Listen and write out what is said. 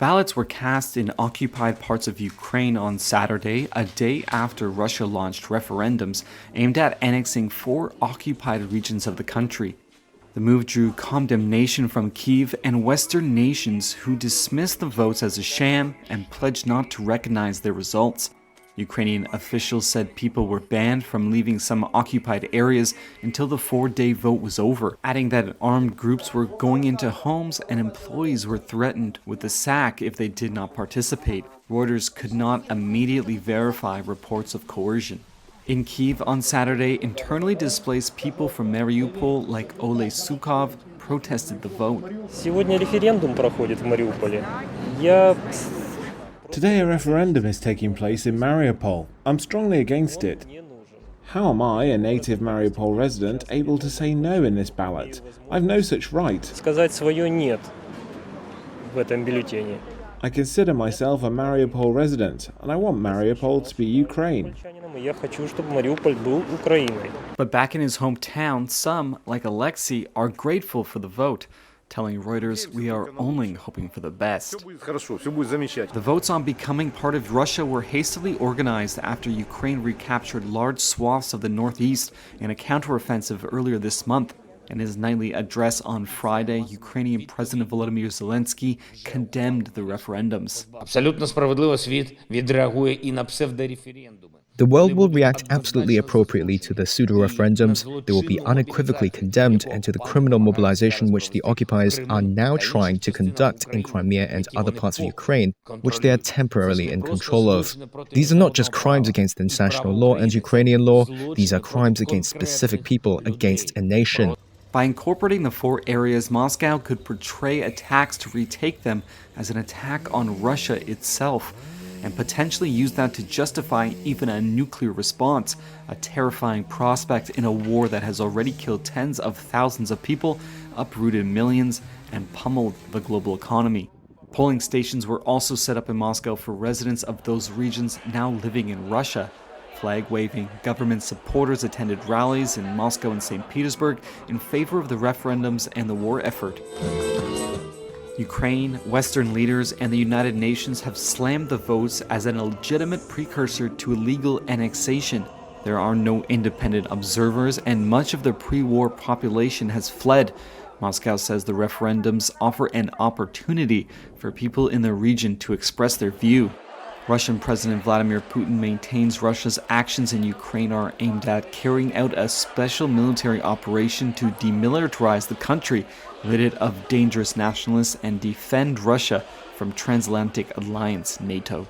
Ballots were cast in occupied parts of Ukraine on Saturday, a day after Russia launched referendums aimed at annexing 4 occupied regions of the country. The move drew condemnation from Kyiv and Western nations who dismissed the votes as a sham and pledged not to recognize their results. Ukrainian officials said people were banned from leaving some occupied areas until the 4-day vote was over, adding that armed groups were going into homes and employees were threatened with the sack if they did not participate. Reuters could not immediately verify reports of coercion. In Kyiv on Saturday, internally displaced people from Mariupol like Ole Sukov protested the vote. Сегодня референдум проходит в Мариуполе. Today a referendum is taking place in Mariupol. I'm strongly against it. How am I, a native Mariupol resident, able to say no in this ballot? I've no such right. Сказать свое нет в этом бюллетене. I consider myself a Mariupol resident, and I want Mariupol to be Ukraine. Я хочу, чтобы Мариуполь был Украиной. But back in his hometown, some, like Alexei, are grateful for the vote, telling Reuters, "We are only hoping for the best." The votes on becoming part of Russia were hastily organized after Ukraine recaptured large swaths of the northeast in a counteroffensive earlier this month. In his nightly address on Friday, Ukrainian President Volodymyr Zelensky condemned the referendums. Абсолютно справедливо світ відреагує і на псевдореферендуми. The world will react absolutely appropriately to the pseudo-referendums. They will be unequivocally condemned, and to the criminal mobilization which the occupiers are now trying to conduct in Crimea and other parts of Ukraine, which they are temporarily in control of. These are not just crimes against international law and Ukrainian law, these are crimes against specific people, against a nation. By incorporating the 4 areas, Moscow could portray attacks to retake them as an attack on Russia itself, and potentially use that to justify even a nuclear response, a terrifying prospect in a war that has already killed tens of thousands of people, uprooted millions, and pummeled the global economy. Polling stations were also set up in Moscow for residents of those regions now living in Russia. Flag-waving government supporters attended rallies in Moscow and St. Petersburg in favor of the referendums and the war effort. Ukraine, Western leaders, and the United Nations have slammed the votes as an illegitimate precursor to illegal annexation. There are no independent observers, and much of the pre-war population has fled. Moscow says the referendums offer an opportunity for people in the region to express their view. Russian President Vladimir Putin maintains Russia's actions in Ukraine are aimed at carrying out a special military operation to demilitarize the country, rid it of dangerous nationalists, and defend Russia from Transatlantic Alliance, NATO.